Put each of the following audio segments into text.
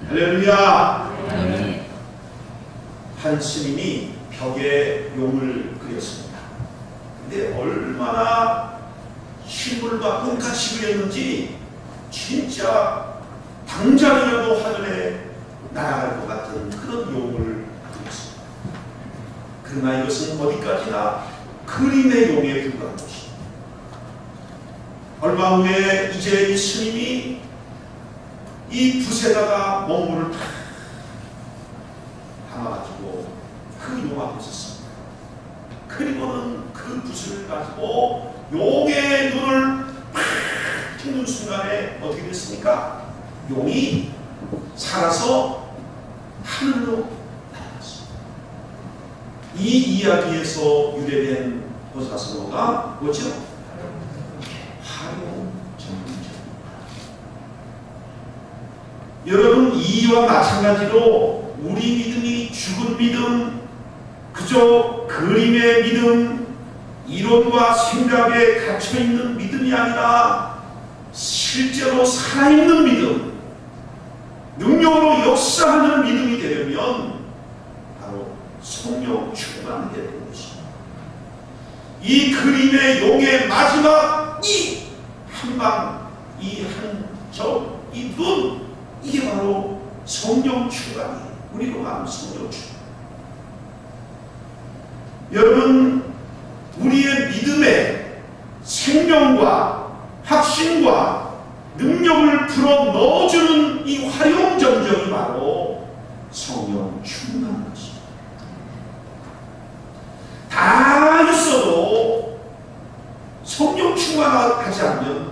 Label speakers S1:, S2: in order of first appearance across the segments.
S1: 할렐루야. 한 스님이 벽에 용을 그렸습니다. 근데 얼마나 힘을과 꿈같이 그렸는지 진짜 당장이라도 하늘에 날아갈 것 같은 그런 용을 그렸습니다. 그러나 이것은 어디까지나 그림의 용에 불과한 것입니다. 얼마 후에 이제 이 스님이 이 붓에다가 먹물을 탁 담아가지고 그 용 앞에 섰습니다. 그리고는 그 붓을 가지고 용의 눈을 팍 찍는 순간에 어떻게 됐습니까? 용이 살아서 하늘로 날아갔습니다. 이 이야기에서 유래된 보사선어가 뭐죠? 여러분, 이와 마찬가지로 우리 믿음이 죽은 믿음, 그저 그림의 믿음, 이론과 생각에 갇혀있는 믿음이 아니라 실제로 살아있는 믿음, 능력으로 역사하는 믿음이 되려면 바로 성령 충만이 되는 것입니다. 이 그림의 용의 마지막 이 한방, 이 한 점, 이 눈, 이게 바로 성령 충만이에요. 우리로 말하면 성령 충만. 여러분, 우리의 믿음에 생명과 확신과 능력을 불어 넣어주는 이 활용점정이 바로 성령 충만인 것입니다. 다 있어도 성령 충만하지 않으면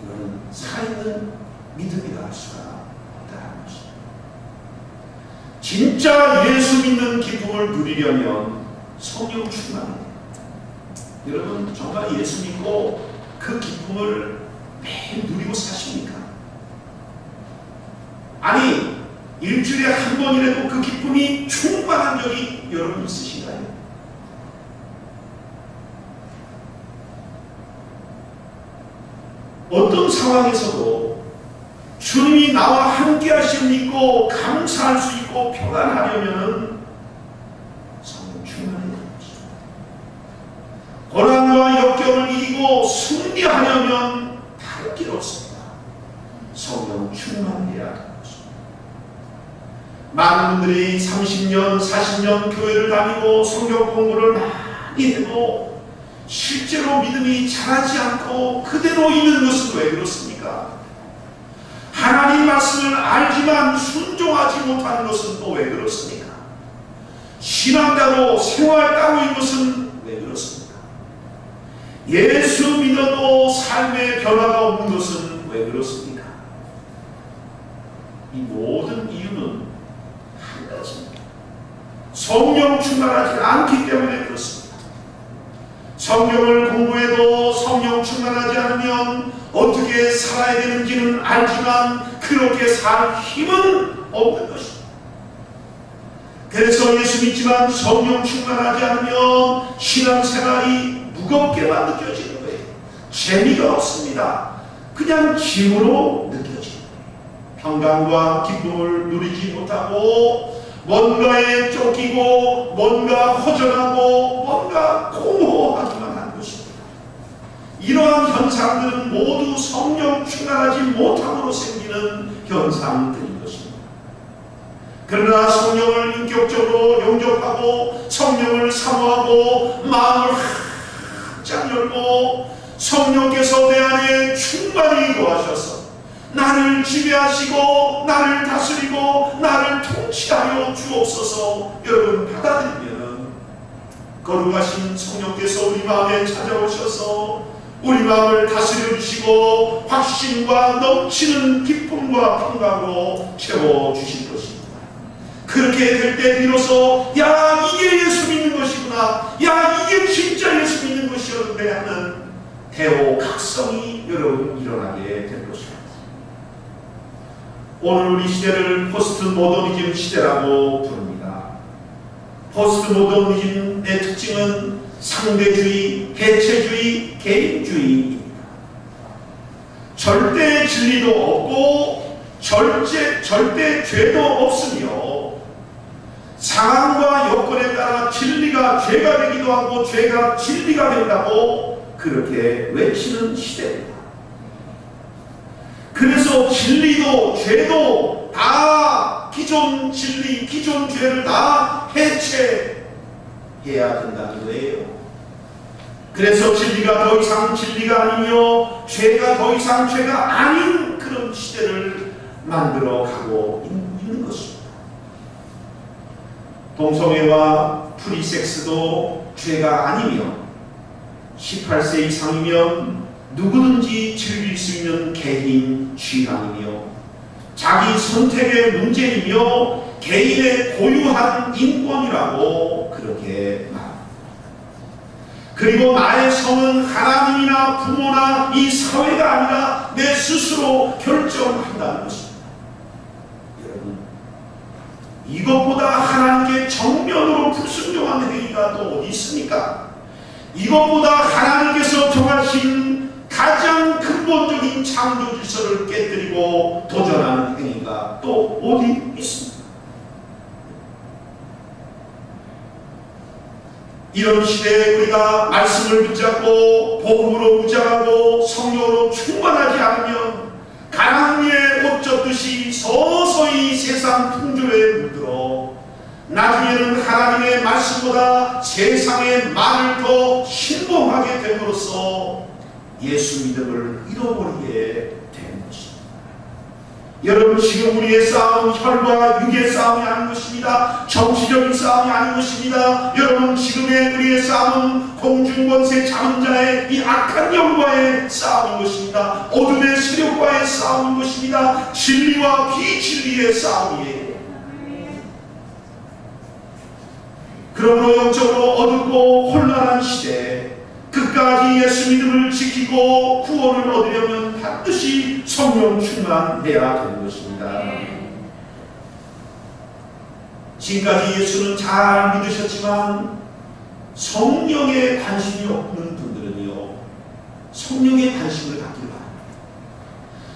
S1: 이거는 살아있는 믿음이라 할 수가 없다는 것입니다. 진짜 예수 믿는 기쁨을 누리려면 성령 충만해요. 여러분, 정말 예수 믿고 그 기쁨을 매일 누리고 사십니까? 아니, 일주일에 한 번이라도 그 기쁨이 충만한 적이 여러분 있으신가요? 어떤 상황에서도 주님이 나와 함께 하심을 믿고 감사할 수 있고 평안하려면 성령 충만해야 되는 것입니다. 고난과 역경을 이기고 승리하려면 다른 길 없습니다. 성령 충만해야 하는 것입니다. 많은 분들이 30년, 40년 교회를 다니고 성경 공부를 많이 해도 실제로 믿음이 자라지 않고 그대로 있는 것은 왜 그렇습니까? 하나님 말씀을 알지만 순종하지 못하는 것은 또 왜 그렇습니까? 신앙자로 생활 따위인 것은 왜 그렇습니까? 예수 믿어도 삶의 변화가 없는 것은 왜 그렇습니까? 이 모든 이유는 한 가지입니다. 성령 충만하지 않기 때문에 그렇습니다. 성경을 공부해도 성령 충만하지 않으면 어떻게 살아야 되는지는 알지만 그렇게 살 힘은 없는 것입니다. 그래서 예수 믿지만 성령 충만하지 않으면 신앙생활이 무겁게만 느껴지는 거예요. 재미가 없습니다. 그냥 짐으로 느껴지는 거예요. 평강과 기쁨을 누리지 못하고 뭔가에 쫓기고 뭔가 허전하고 뭔가 공허하기만 한 것입니다. 이러한 현상들은 모두 성령 충만하지 못함으로 생기는 현상들인 것입니다. 그러나 성령을 인격적으로 영접하고 성령을 사모하고 마음을 활짝 열고 성령께서 내 안에 충만히 거하셔서 나를 지배하시고 나를 다스리고 나를 통치하여 주옵소서. 여러분, 받아들이면 거룩하신 성령께서 우리 마음에 찾아오셔서 우리 마음을 다스려 주시고 확신과 넘치는 기쁨과 평강으로 채워주실 것입니다. 그렇게 될 때 비로소 야, 이게 예수 믿는 것이구나, 야, 이게 진짜 예수 믿는 것이었는데 하는 대오각성이 여러분 일어나게 될 것입니다. 오늘 우리 시대를 포스트 모더니즘 시대라고 부릅니다. 포스트 모더니즘의 특징은 상대주의, 개체주의, 개인주의입니다. 절대 진리도 없고 절대 죄도 없으며 상황과 여건에 따라 진리가 죄가 되기도 하고 죄가 진리가 된다고 그렇게 외치는 시대입니다. 그래서 진리도 죄도 다 기존 진리, 기존 죄를 다 해체해야 된다는 거예요. 그래서 진리가 더 이상 진리가 아니며 죄가 더 이상 죄가 아닌 그런 시대를 만들어 가고 있는 것입니다. 동성애와 프리섹스도 죄가 아니며 18세 이상이면 누구든지 즐길 수 있는 개인 취향이며 자기 선택의 문제이며 개인의 고유한 인권이라고 그렇게 말합니다. 그리고 나의 성은 하나님이나 부모나 이 사회가 아니라 내 스스로 결정한다는 것입니다. 여러분, 이것보다 하나님께 정면으로 불순종한 행위가 또 어디 있습니까? 이것보다 하나님께서 정하신 가장 근본적인 창조 질서를 깨뜨리고 도전하는 행위가 또 어디 있습니까? 이런 시대에 우리가 말씀을 붙잡고 복음으로 무장하고 성령으로 충만하지 않으면 가랑비에 옷 젖듯이 서서히 세상 풍조에 물들어 나중에는 하나님의 말씀보다 세상의 말을 더 신봉하게 됨으로써 예수 믿음을 잃어버리게 되는 것입니다. 여러분, 지금 우리의 싸움은 혈과 육의 싸움이 아닌 것입니다. 정치적인 싸움이 아닌 것입니다. 여러분, 지금의 우리의 싸움은 공중권세 자문자의 이 악한 영과의 싸움인 것입니다. 어둠의 세력과의 싸움인 것입니다. 진리와 비진리의 싸움이에요. 그러므로 영적으로 어둡고 혼란한 시대에 끝까지 예수 믿음을 지키고 구원을 얻으려면 반드시 성령 충만해야 되는 것입니다. 지금까지 예수는 잘 믿으셨지만 성령에 관심이 없는 분들은요, 성령에 관심을 갖길 바랍니다.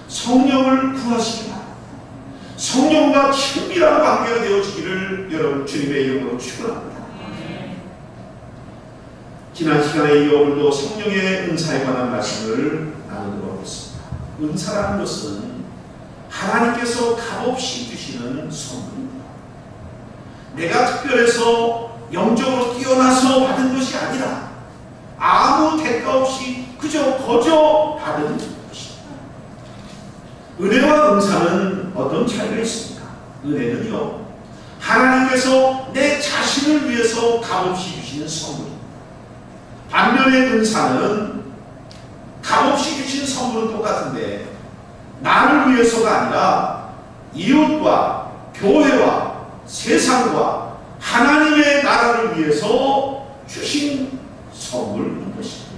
S1: 성령을 구하시기 바랍니다. 성령과 친밀한 관계가 되어지기를 여러분 주님의 이름으로 축원합니다. 지난 시간에 이어 오늘도 성령의 은사에 관한 말씀을 나누도록 하겠습니다. 은사라는 것은 하나님께서 값없이 주시는 선물입니다. 내가 특별해서 영적으로 뛰어나서 받은 것이 아니라 아무 대가 없이 그저 거저 받은 것입니다. 은혜와 은사는 어떤 차이가 있습니까? 은혜는요, 하나님께서 내 자신을 위해서 값없이 주시는 선물입니다. 반면에 은사는 값없이 주신 선물은 똑같은데 나를 위해서가 아니라 이웃과 교회와 세상과 하나님의 나라를 위해서 주신 선물인 것입니다.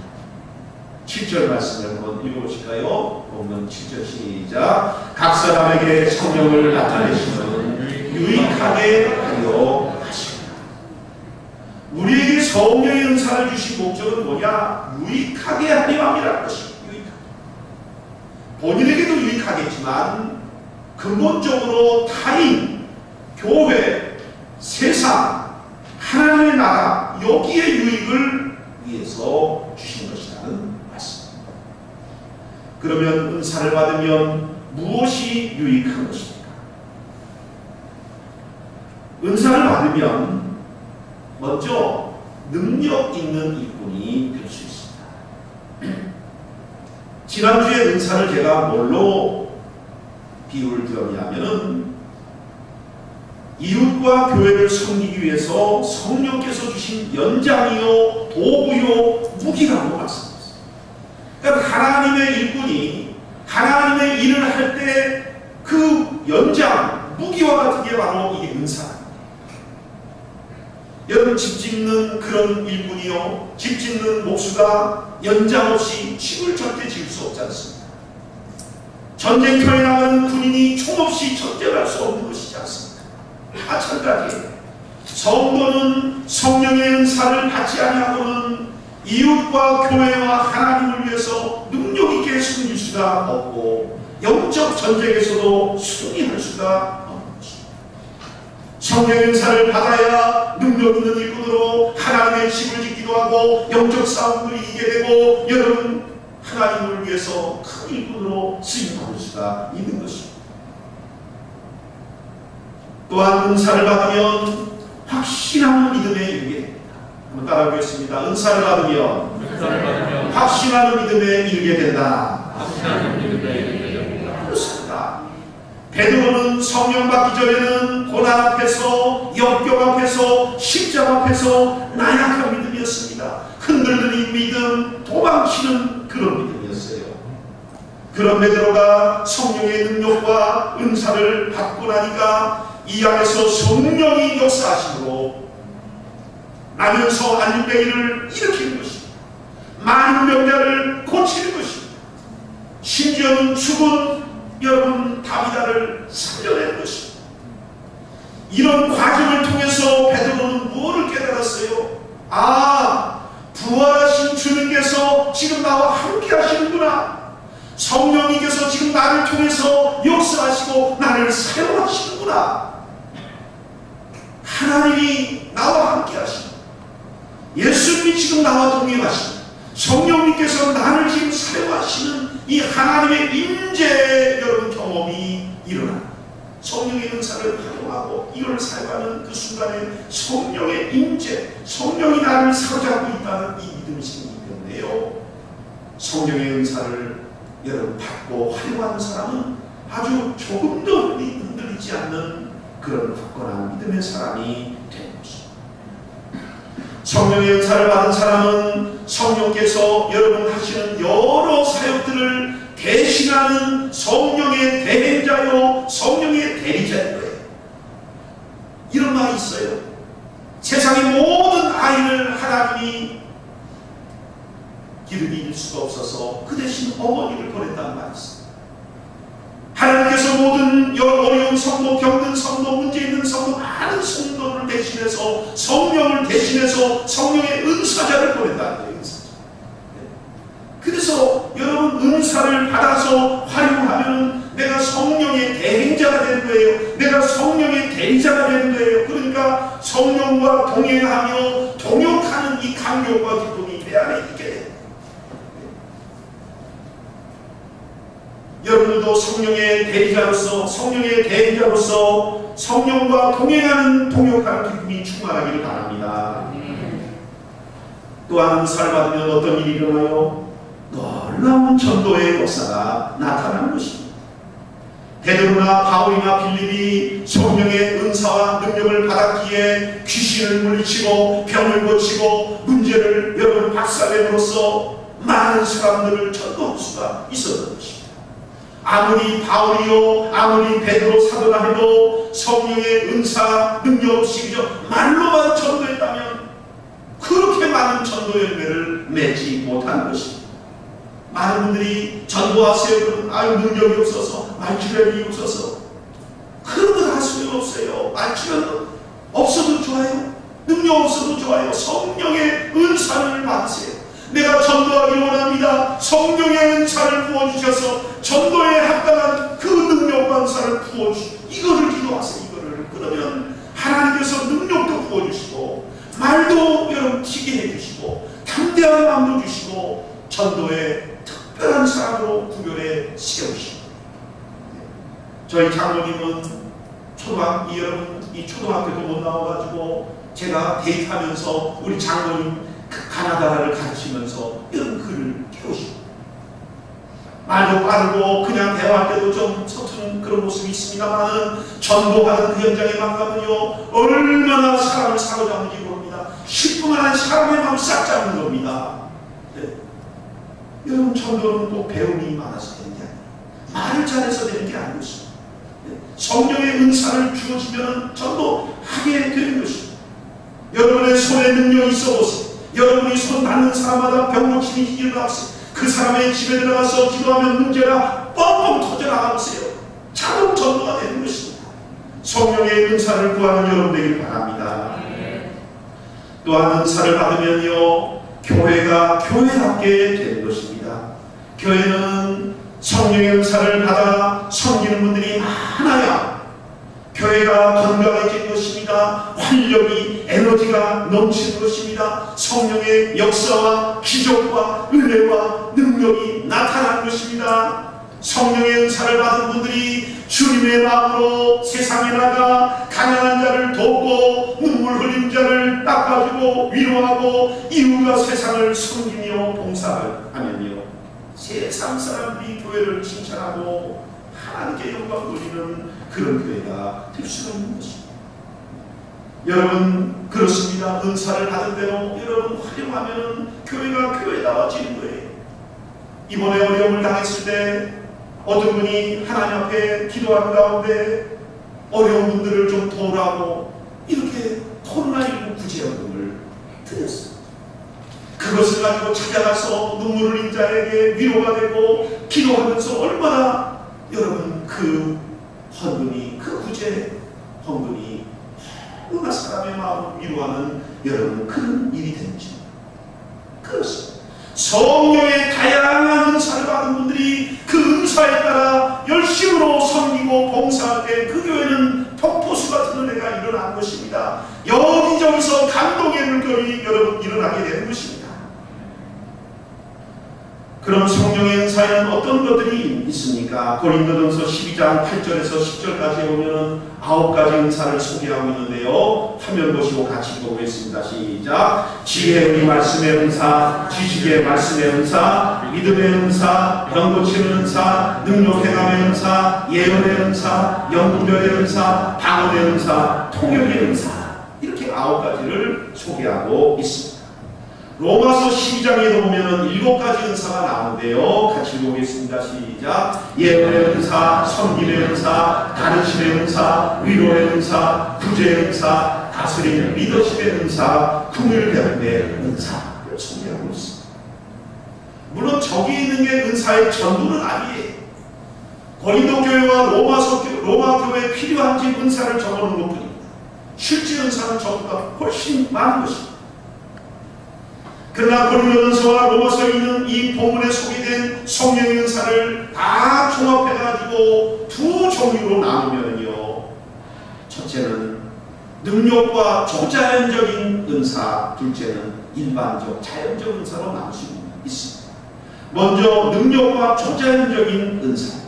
S1: 7절 말씀을 한번 읽어보실까요? 본문 7절 시작. 각 사람에게 성령을 나타내시는 유익하게 하려 하십니다. 우리에게 성령의 은사를 주신 목적은 뭐냐? 유익하게 하려 함이라는 것입니다. 본인에게도 유익하겠지만 근본적으로 타인, 교회, 세상, 하나님의 나라, 여기에 유익을 위해서 주신 것이라는 말씀입니다. 그러면 은사를 받으면 무엇이 유익한 것입니까? 은사를 받으면 먼저 능력 있는 일꾼이 될 수 있습니다. 지난주에 은사를 제가 뭘로 비유를 드렸냐면은 이웃과 교회를 섬기기 위해서 성령께서 주신 연장이요, 도구요, 무기라고 말씀드렸습니다. 그러니까 하나님의 일꾼이 하나님의 일을 할 때 그 연장, 무기와 같은 게 바로 이게 은사입니다. 여러분, 집 짓는 그런 일꾼이요, 집 짓는 목수가 연장 없이 집을 절대 지을 수 없지 않습니다. 전쟁터에 나가는 군인이 총 없이 전쟁할 수 없는 것이지 않습니다. 마찬가지예요. 성도는 성령의 은사를 받지 아니하고는 이웃과 교회와 하나님을 위해서 능력 있게 숨길 수가 없고 영적 전쟁에서도 승리할 수가 없는 것입니다. 성령의 은사를 받아야 능력 있는 일꾼으로 하나님의 집을 짓기도 하고 영적 싸움을 이기게 되고 여러분 하나님을 위해서 큰 일꾼으로 쓰임받을 수가 있는 것입니다. 또한 은사를 받으면 확신하는 믿음에 이르게 됩니다. 한번 따라하겠습니다. 은사를 받으면 확신하는 믿음에 이르게 된다. 그렇습니다. 베드로는 성령 받기 전에는 고난 앞에서 역경 앞에서 십자가 앞에서 나약한 믿음이었습니다. 흔들리는 믿음, 도망치는 그런 믿음이었어요. 그런 베드로가 성령의 능력과 은사를 받고 나니까 이 안에서 성령이 역사하심으로 나면서 안윤뱅이를 일으키는 것입니다. 많은 병자를 고치는 것입니다. 심지어는 죽은 여러분 다비다를 살려낸 것입니다. 이런 과정을 통해서 베드로는 무엇을 깨달았어요? 아, 부활하신 주님께서 지금 나와 함께 하시는구나. 성령님께서 지금 나를 통해서 역사하시고 나를 사용하시는구나. 하나님이 나와 함께 하시고 예수님이 지금 나와 동행하시고 성령님께서 나를 지금 사용하시는 이 하나님의 임재 여러분 경험이 일어납니다. 성령의 은사를 활용하고 이걸 사용하는 그 순간에 성령의 임재, 성령이 나를 사로잡고 있다는 이 믿음이 생기기 때문에요. 성령의 은사를 여러분 받고 활용하는 사람은 아주 조금도 흔들리지 않는 그런 굳건한 믿음의 사람이 되는 것입니다. 성령의 은사를 받은 사람은 성령께서 여러분 하시는 여러 사역들을 대신하는 성령의 대행자요 성령의 대리자인 거예요. 이런 말이 있어요. 세상의 모든 아이를 하나님이 기르기 수가 없어서 그 대신 어머니를 보냈다는 말이 있어요. 하나님께서 모든 어려운 성도, 병든 성도, 문제 있는 성도, 많은 성도를 대신해서 성령을 대신해서 성령의 은사자를 보냈다는 거예요. 은사자. 그래서 여러분 은사를 받아서 활용하면 내가 성령의 대행자가 되는 거예요. 내가 성령의 대리자가 되는 거예요. 그러니까 성령과 동행하며 동역하는 이 감격과 기쁨이 내 안에 있게 돼요. 여러분들도 성령의 대리자로서 성령의 대행자로서 성령과 동행하는 동역하는 기쁨이 충만하기를 바랍니다. 또한 은사를 받으면 어떤 일이 일어나요? 놀라운 전도의 역사가 나타나는 것입니다. 베드로나 바울이나 빌립이 성령의 은사와 능력을 받았기에 귀신을 물리치고 병을 고치고 문제를 여러분 박살냄으로써 많은 사람들을 전도할 수가 있었던 것입니다. 아무리 바울이요 아무리 베드로 사도라 해도 성령의 은사 능력 없이 그저 말로만 전도했다면 그렇게 많은 전도 열매를 맺지 못한 것입니다. 많은 분들이 전도하세요. 그러면 아유 능력이 없어서 말출혈이 없어서 그런 거 할 수가 없어요. 말출혈 없어도 좋아요. 능력 없어도 좋아요. 성령의 은사를 받으세요. 내가 전도하기 원합니다. 성령의 은사를 부어주셔서 전도에 합당한 그 능력과 은사를 부어주시고 이거를 기도하세요. 이거를 그러면 하나님께서 능력도 부어주시고 말도 여러분 튀게 해주시고 담대한 마음도 주시고 전도에 특별한 사람으로 구별해 세우시고 저희 장로님은 여러분 이 초등학교도 못 나와가지고 제가 데이트하면서 우리 장로님 가나다라를 가르치면서 이런 글을 깨우시고 말도 빠르고 그냥 대화할 때도 좀 서투른 그런 모습이 있습니다만은 전도하는 그 현장에 만나면요 얼마나 사람을 사로잡는지 모릅니다. 10분 안에 사람의 마음을 싹 잡는 겁니다. 네. 여러분 전도는 꼭 배움이 많아서 되는 게 아니에요. 말을 잘해서 되는 게 아닌 것입니다. 네. 성령의 은사를 주어지면 전도하게 되는 것입니다. 여러분의 손에 능력이 있어 보세요. 여러분이 손 닿는 사람마다 병고침이 일어났어요. 그 사람의 집에 들어가서 기도하면 문제가 뻥뻥 터져나가보세요. 자동 전도가 되는 것입니다. 성령의 은사를 구하는 여러분 되길 바랍니다. 또한 은사를 받으면요 교회가 교회답게 되는 것입니다. 교회는 성령의 은사를 받아 섬기는 분들이 많아야 교회가 건강해질 것입니다. 활력이, 에너지가 넘치는 것입니다. 성령의 역사와 기적과 은혜와 능력이 나타날 것입니다. 성령의 은사를 받은 분들이 주님의 마음으로 세상에 나가 가난한 자를 돕고 눈물 흘린 자를 닦아주고 위로하고 이웃과 세상을 섬기며 봉사를 하면요, 세상 사람들이 교회를 칭찬하고 하나님께 영광 돌리는 그런 교회가 될 수가 있는 것입니다. 여러분, 그렇습니다. 은사를 받은 대로 여러분 활용하면 교회가 교회다워지는 거예요. 이번에 어려움을 당했을 때 어떤 분이 하나님 앞에 기도하는 가운데 어려운 분들을 좀 도우라고 이렇게 코로나19 구제연금을 드렸어요. 그것을 가지고 찾아가서 눈물 흘린 자에게 위로가 되고 기도하면서 얼마나 여러분 그 헌금이, 그 구제 헌금이 얼마나 사람의 마음을 위로하는 여러분 그런 일이 되는지. 그렇습니다. 성령의 다양한 은사를 받은 분들이 그 은사에 따라 열심으로 섬기고 봉사할 때 그 교회는 폭포수 같은 은혜가 일어난 것입니다. 여기저기서 감동의 물결이 여러분 일어나게 되는 것입니다. 그럼 성령의 은사에는 어떤 것들이 있습니까? 고린도전서 12장 8절에서 10절까지 보면 9가지 은사를 소개하고 있는데요. 화면 보시고 같이 보겠습니다. 시작. 지혜의 말씀의 은사, 지식의 말씀의 은사, 믿음의 은사, 병 고치는 은사, 능력 행함의 은사, 예언의 은사, 영분별의 은사, 방언의 은사, 통역의 은사, 이렇게 9가지를 소개하고 있습니다. 로마서 12장에도 보면 7가지 은사가 나오는데요. 같이 보겠습니다. 시작. 예언의 은사, 섬김의 은사, 가르침의 은사, 위로의 은사, 구제의 은사, 다스리는 리더십의 은사, 긍휼 배움의 은사를 소개하고 있습니다. 물론 저기 있는 게 은사의 전부는 아니에요. 고린도 교회와 로마 교회에 필요한 은사를 적어놓은 것뿐입니다. 실제 은사는 저보다 훨씬 많은 것입니다. 그러나 고린도전서와 로마서에 있는 이 본문에 소개된 성령의 은사를 다 종합해가지고 두 종류로 나누면요, 첫째는 능력과 초자연적인 은사, 둘째는 일반적 자연적 은사로 나눌 수 있습니다. 먼저 능력과 초자연적인 은사,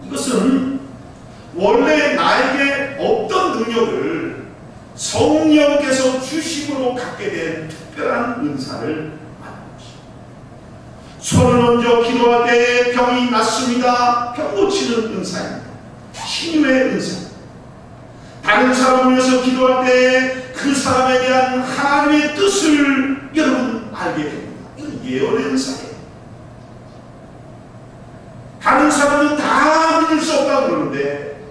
S1: 이것은 원래 나에게 없던 능력을 성령께서 주심으로 갖게 된 특별한 은사를 받는 것입니다. 손을 얹어 기도할 때 병이 낫습니다. 병 고치는 은사입니다. 치유의 은사입니다. 다른 사람을 위해서 기도할 때 그 사람에 대한 하나님의 뜻을 여러분 알게 됩니다. 이건 예언의 은사예요. 다른 사람은 다 믿을 수 없다고 그러는데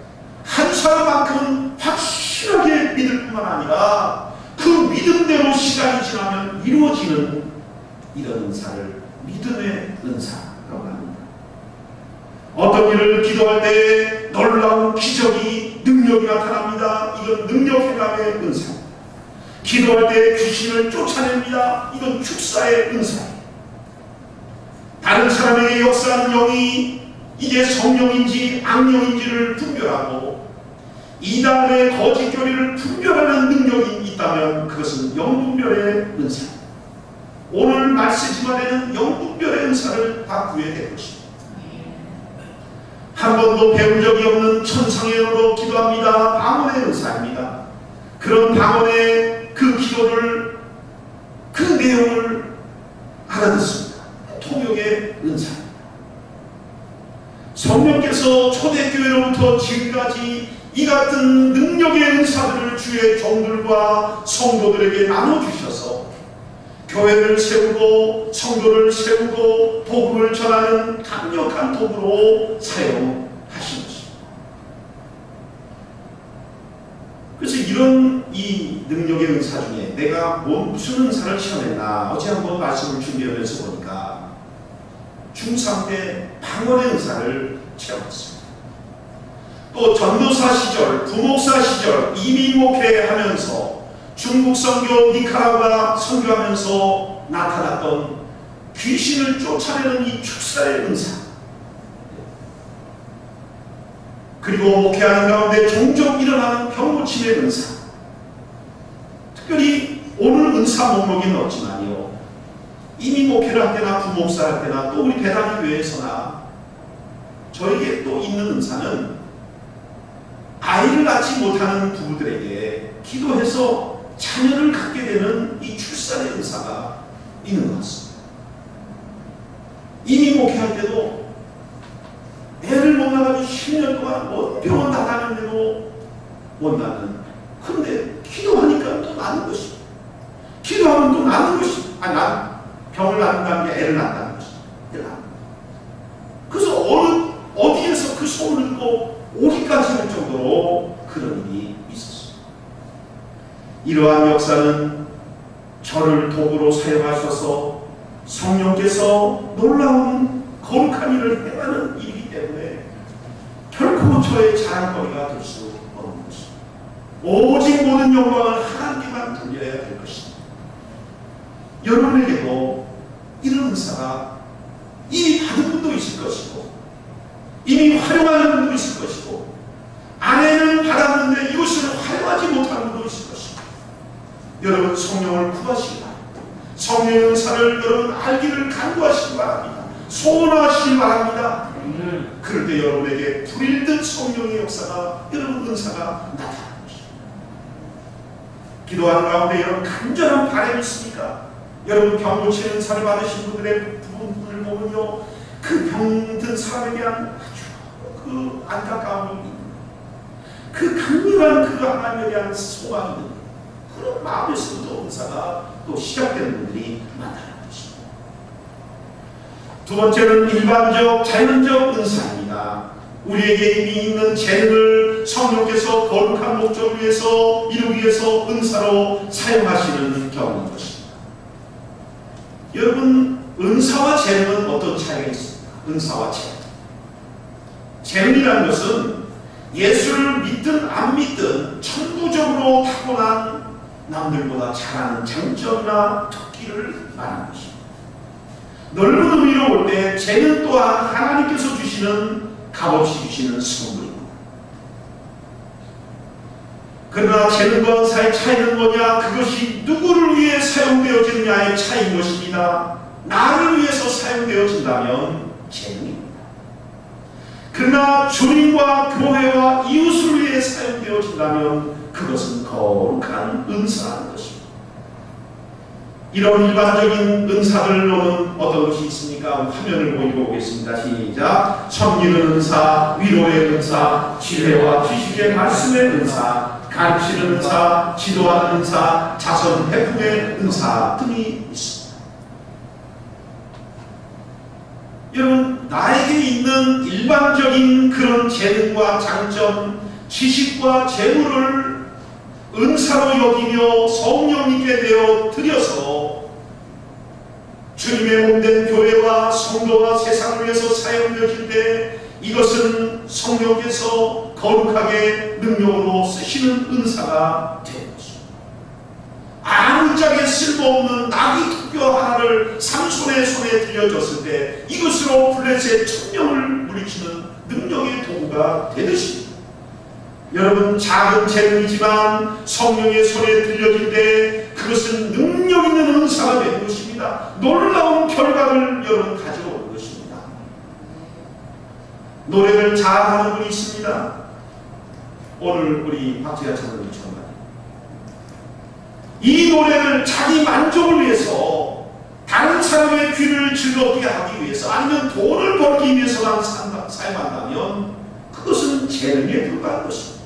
S1: 한 사람만큼은 확실하게 믿을 뿐만 아니라 그 믿음대로 시간이 지나면 이루어지는 이런 은사를 믿음의 은사라고 합니다. 어떤 일을 기도할 때 놀라운 기적이, 능력이 나타납니다. 이건 능력 행함의 은사. 기도할 때 귀신을 쫓아냅니다. 이건 축사의 은사입니다. 다른 사람에게 역사하는 영이 이게 성령인지 악령인지를 분별하고 이단의 거짓 교리를 분별하는 능력이 있다면 그것은 영분별의 은사입니다. 오늘 말씀지만에는 영분별의 은사를 바꾸게 될 것입니다. 한 번도 배운 적이 없는 천상의 언어로 기도합니다. 방언의 은사입니다. 그런 방언의 그 기도를, 그 내용을 알아듣습니다. 통역의 은사입니다. 성령께서 초대교회로부터 지금까지 이 같은 능력의 은사들을 주의 종들과 성도들에게 나눠주셔서 교회를 세우고 성도를 세우고 복음을 전하는 강력한 도구로 사용하신 것입니다. 그래서 이런 이 능력의 은사 중에 내가 무슨 은사를 체험했나, 어제 한번 말씀을 준비하면서 보니까 중3 때 방언의 은사를 체험했습니다. 또 전도사 시절, 부목사 시절 이민 목회하면서 중국 선교 니카라과 선교하면서 나타났던 귀신을 쫓아내는 이 축사의 은사, 그리고 목회하는 가운데 종종 일어나는 병고침의 은사, 특별히 오늘 은사 목록에는 없지만요, 이미 목회를 할 때나 부목사 할 때나 또 우리 배당의 교회에서나 저에게 또 있는 은사는 아이를 낳지 못하는 부부들에게 기도해서 자녀를 갖게 되는 이 출산의 은사가 있는 것 같습니다. 이미 목회할 때도 애를 못 낳아가지고 10년 동안 병원 다 다녔는데도 못 낳는, 그런데 기도하니까 또 낳는 것이, 기도하면 또 낳는 것이, 병을 낳는다는 게 애를 낳는다는 것이. 그래서 어디에서 그 소문을 듣고 오기까지 할 정도로 그런 일이 있었습니다. 이러한 역사는 저를 도구로 사용하셔서 성령께서 놀라운 거룩한 일을 행하는 일이기 때문에 결코 저의 자랑거리가 될 수 없는 것입니다. 오직 모든 영광을 하나님께만 돌려야 될 것입니다. 여러분에게도 이런 은사가 이미 받은 분도 있을 것이고 이미 활용하는 분도 있을 것이고 아내는 받았는데 이것을 활용하지 못하는 분도 있을 것입니다. 여러분 성령을 구하시기 바랍니다. 성령의 은사를 여러분 알기를 간구하시기 바랍니다. 소원하시기 바랍니다. 그럴 때 여러분에게 불일듯 성령의 역사가, 여러분 은사가 나타나는 것입니다. 기도하는 가운데 여러분 간절한 바람이 있습니까? 여러분 병 고치는 은사를 받으신 분들의 부분을 보면요, 그 병든 사람에 대한 아주 그 안타까움이 있는, 그 강렬한 그 하나님에 대한 소망이 있는 그런 마음에서부터 은사가 또 시작되는 분들이 많다는 것입니다. 두 번째는 일반적 자연적 은사입니다. 우리에게 이미 있는 재능을 성령께서 거룩한 목적을 위해서 이루기 위해서 은사로 사용하시는 경우인 것입니다. 여러분 은사와 재능은 어떤 차이가 있습니까? 은사와 재능. 재능이라는 것은 예수를 믿든 안 믿든 천부적으로 타고난 남들보다 잘하는 장점이나 특기를 말하는 것입니다. 넓은 의미로 볼 때 재능 또한 하나님께서 주시는 값없이 주시는 선물입니다. 그러나 재능과 은사의 차이는 뭐냐? 그것이 누구를 위해 사용되어지느냐의 차이인 것입니다. 나를 위해서 사용되어진다면 재능입니다. 그러나 주님과 교회와 이웃을 위해 사용되어진다면 그것은 거룩한 은사라는 것입니다. 이런 일반적인 은사들로는 어떤 것이 있습니까? 화면을 보이고 오겠습니다. 시작. 섬기는 은사, 위로의 은사, 지혜와 지식의 말씀의 은사, 가르치는 은사, 지도하는 은사, 자선 회복의 은사 등이 있습니다. 여러분 나에게 있는 일반적인 그런 재능과 장점, 지식과 재물을 은사로 여기며 성령님께 되어 드려서 주님의 몸된 교회와 성도와 세상을 위해서 사용되어질 때 이것은 성령께서 거룩하게 능력으로 쓰시는 은사가 되는 것입니다. 아무짝에 쓸모없는 나귀 토끼 하나를 삼손의 손에 들려줬을 때 이것으로 블레셋 1000명을 물리치는 능력의 도구가 되듯이 여러분 작은 재능이지만 성령의 손에 들려질 때 그것은 능력 있는 은사가 되는 것입니다. 놀라운 결과를 여러분 가져오는 것입니다. 노래를 잘하는 분이 있습니다. 오늘 우리 박재하 장로님처럼 이 노래를 자기 만족을 위해서 다른 사람의 귀를 즐겁게 하기 위해서 아니면 돈을 벌기 위해서만 사용한다면 그것은 재능에 불과한 것입니다.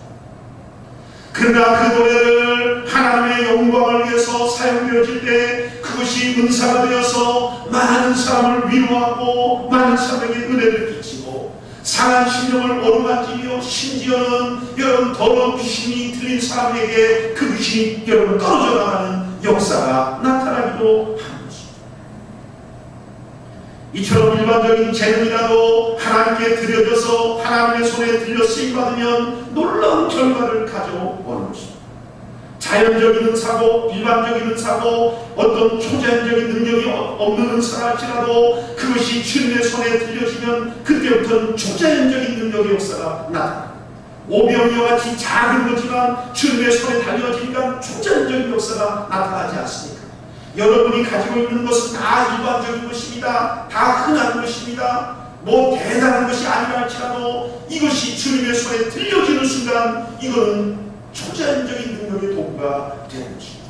S1: 그러나 그 노래를 하나님의 영광을 위해서 사용되어질 때 그것이 은사가 되어서 많은 사람을 위로하고 많은 사람에게 은혜를 끼치고 상한 심령을 어루만지며 심지어는 여러분 더러운 귀신이 들린 사람에게 그 귀신이 여러분 떨어져 나가는 역사가 나타나기도 합니다. 이처럼 일반적인 재능이라도 하나님께 드려져서 하나님의 손에 들려 쓰임받으면 놀라운 결과를 가져오는 것입니다. 자연적인 은사고 일반적인 은사고 어떤 초자연적인 능력이 없는 은사라 할지라도 그것이 주님의 손에 들려지면 그때부터는 초자연적인 능력의 역사가 나타납니다. 오병이와 같이 작은 거지만 주님의 손에 달려지니까 초자연적인 역사가 나타나지 않습니까? 여러분이 가지고 있는 것은 다 일반적인 것입니다. 다 흔한 것입니다. 뭐 대단한 것이 아니라 할지라도 이것이 주님의 손에 들려지는 순간 이거는 초자연적인 능력의 도구가 되는 것입니다.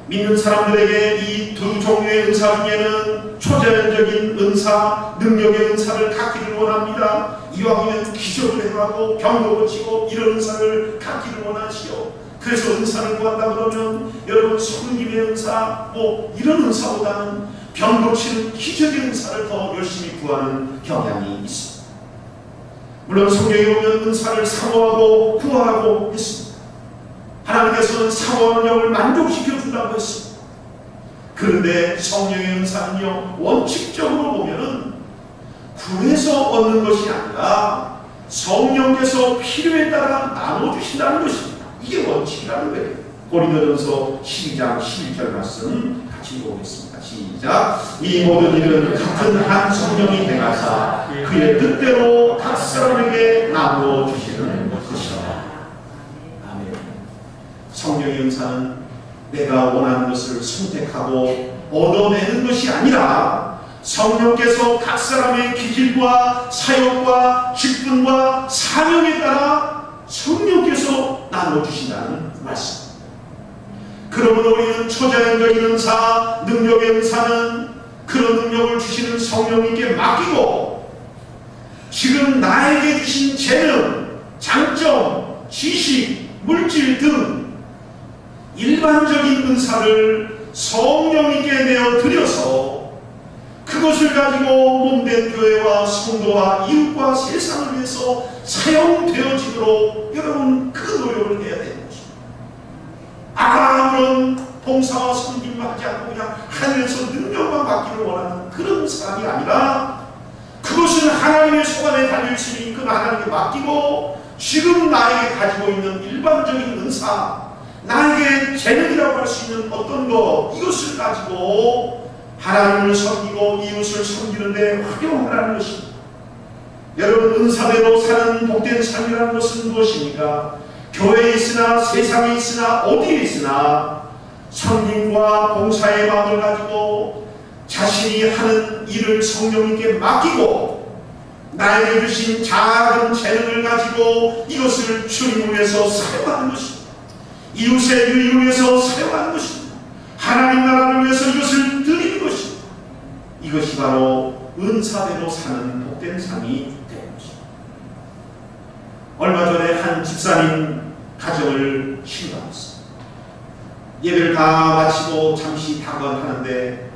S1: 믿는 사람들에게 이 두 종류의 은사 중에는 초자연적인 은사, 능력의 은사를 갖기를 원합니다. 이왕이면 기적을 행하고 병도 고치고 이런 은사를 갖기를 원하시오. 그래서 은사를 구한다 그러면 여러분 성김의 은사 뭐 이런 은사보다는 병 고치는 기적의 은사를 더 열심히 구하는 경향이 있습니다. 물론 성경에 보면 은사를 사모하고 구하라고 했습니다. 하나님께서는 사모하는 영을 만족시켜준다고 했습니다. 그런데 성령의 은사는요, 원칙적으로 보면은 구해서 얻는 것이 아니라 성령께서 필요에 따라 나눠주신다는 것입니다. 이게 원칙이라는 거예요. 고린도전서 12장 11절 말씀 같이 보겠습니다. 시작. 이 모든 일은 같은 한 성령이 행하사 그의 뜻대로 각 사람에게 나누어 주시는 것이다. 아멘. 성령의 은사는 내가 원하는 것을 선택하고 얻어내는 것이 아니라 성령께서 각 사람의 기질과 사역과 직분과 사명에 따라 성령께서 나눠주신다는 말씀입니다. 그러므로 우리는 초자연적인 은사, 능력의 은사는 그런 능력을 주시는 성령님께 맡기고 지금 나에게 주신 재능, 장점, 지식, 물질 등 일반적인 은사를 성령님께 내어드려서 그것을 가지고 몸된 교회와 성도와 이웃과 세상을 위해서 사용되어지도록 여러분 그 노력을 해야 되는 것입니다. 아무런 봉사와 섬김만 하지 않고 그냥 하늘에서 능력만 받기를 원하는 그런 사람이 아니라 그것은 하나님의 손 안에 달려있으니 그 하나님께 맡기고 지금 나에게 가지고 있는 일반적인 은사, 나에게 재능이라고 할 수 있는 어떤 것, 이것을 가지고 하나님을 섬기고 이웃을 섬기는데 활용하라는 것입니다. 여러분 은사대로 사는 복된 삶이라는 것은 무엇입니까? 교회에 있으나 세상에 있으나 어디에 있으나 섬김과 봉사의 마음을 가지고 자신이 하는 일을 성령님께 맡기고 나에게 주신 작은 재능을 가지고 이것을 주님을 위해서 사용하는 것입니다. 이웃의 유익을 위해서 사용하는 것입니다. 하나님 나라를 위해서 이것을 드리는 것입니다. 이것이 바로 은사대로 사는 복된 삶이 되는 것입니다. 얼마 전에 한 집사님 가정을 신고했습니다. 예배를 다 마치고 잠시 다가가는데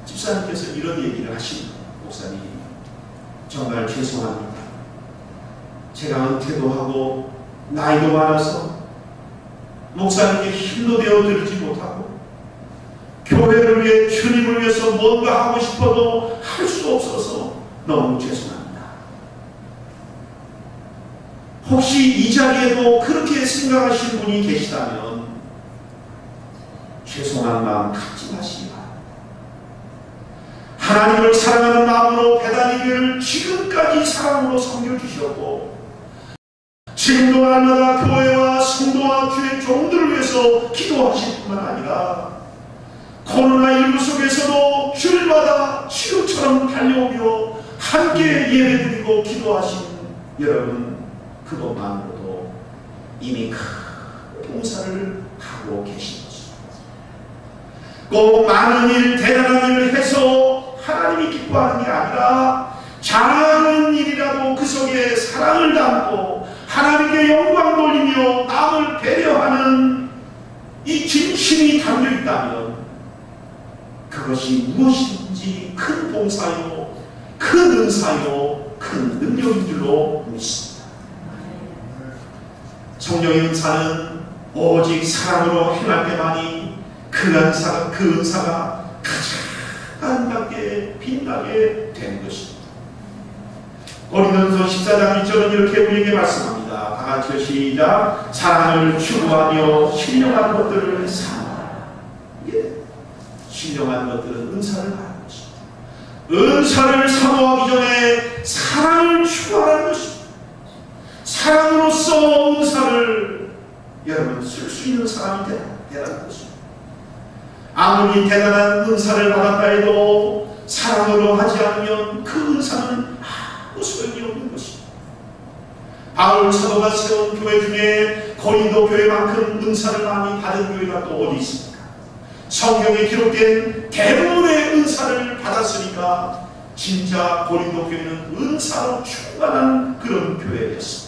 S1: 집사님께서 이런 얘기를 하십니다. 목사님, 정말 죄송합니다. 제가 은퇴도 하고 나이도 많아서 목사님께 힘도 되어 드리지 못하고 교회를 위해 주님을 위해서 뭔가 하고 싶어도 할 수 없어서 너무 죄송합니다. 혹시 이 자리에도 그렇게 생각하시는 분이 계시다면 죄송한 마음 갖지 마시기 바랍니다. 하나님을 사랑하는 마음으로 배단이교회를 지금까지 사랑으로 섬겨주셨고 지금도 날마다 교회와 성도와 주의 종들을 위해서 기도하실 뿐만 아니라 코로나19 속에서도 주일마다 치유처럼 달려오며 함께 예배드리고 기도하신 여러분, 그것만으로도 이미 큰 봉사를 하고 계신 것입니다. 꼭 많은 일, 대단한 일을 해서 하나님이 기뻐하는 게 아니라 작은 일이라도 그 속에 사랑을 담고 하나님께 영광 돌리며 남을 배려하는 이 진심이 담겨 있다면 그것이 무엇인지 큰 봉사요, 큰 은사요, 큰 능력인 줄로 믿습니다. 성령의 은사는 오직 사랑으로 행할 때만이 그 은사가 가장 아름답게 빛나게 되는 것입니다. 고린도전서 14장 1절은 이렇게 우리에게 말씀합니다. 다 같이 시작. 사랑을 추구하며 신령한 것들을 사모하라. 신령한 것들은 은사를 말하는 것입니다. 은사를 사모하기 전에 사랑을 추구하라는 것입니다. 사랑으로서 은사를 여러분 쓸 수 있는 사람이 되라는 것입니다. 아무리 대단한 은사를 받았다 해도 사랑으로 하지 않으면 그 은사는 아무 소용이 없는 것입니다. 바울 사도가 세운 교회 중에 고린도 교회만큼 은사를 많이 받은 교회가 또 어디 있습니까? 성경에 기록된 대부분의 은사를 받았으니까 진짜 고린도 교회는 은사로 충만한 그런 교회였습니다.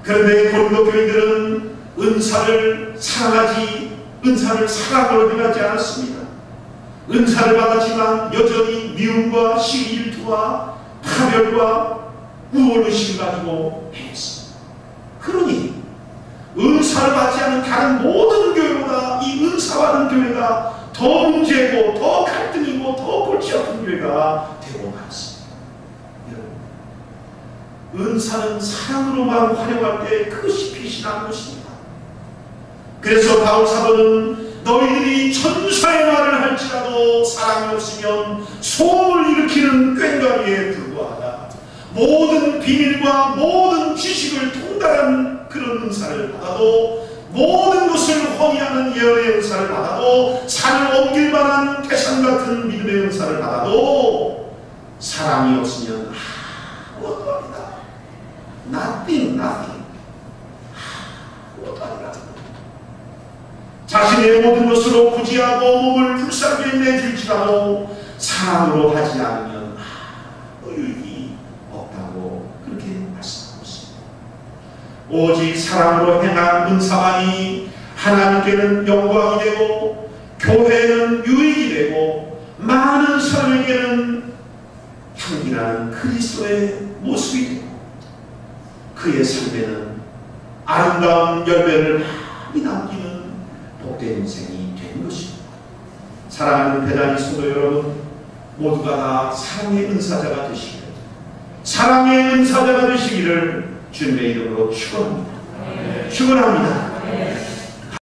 S1: 그런데 고린도 교인들은 은사를 사랑하지, 은사를 사랑으로 행하지 않았습니다. 은사를 받았지만 여전히 미움과 시기질투와 파멸과 우월의식을 가지고 행했습니다. 그러니 은사를 받지 않은 다른 모든 교회보다 이 은사받은 교회가 더 문제고 더 갈등이고 더 골치 아픈 교회가 되고 말았습니다. 여러분, 은사는 사랑으로만 활용할 때 그것이 빛이라는 것입니다. 그래서 바울 사도는 너희들이 천사의 말을 할지라도 사랑이 없으면 소음을 일으키는 꽹과리에 불과하다. 모든 비밀과 모든 지식을 통달한 그런 은사를 받아도, 모든 것을 혼이하는 예언의 은사를 받아도, 산을 옮길 만한 태산 같은 믿음의 은사를 받아도 사랑이 없으면 아무것도 아니다. Nothing. 아무것도 아니다. 자신의 모든 것으로 구제하고 몸을 불쌍하게 내줄지라도 사랑으로 하지 않으면 아무 유익이 없다고 그렇게 말씀하고 있습니다. 오직 사랑으로 행한 은사만이 하나님께는 영광이 되고 교회에는 유익이 되고 많은 사람에게는 향기나는 그리스도의 모습이 되고 그의 삶에는 아름다운 열매를 많이 남기는 복된 인생이 되는 것입니다. 사랑하는 배단위 성도 여러분, 모두가 다 사랑의 은사자가 되시기를, 사랑의 은사자가 되시기를 주님의 이름으로 축원합니다. 축원합니다.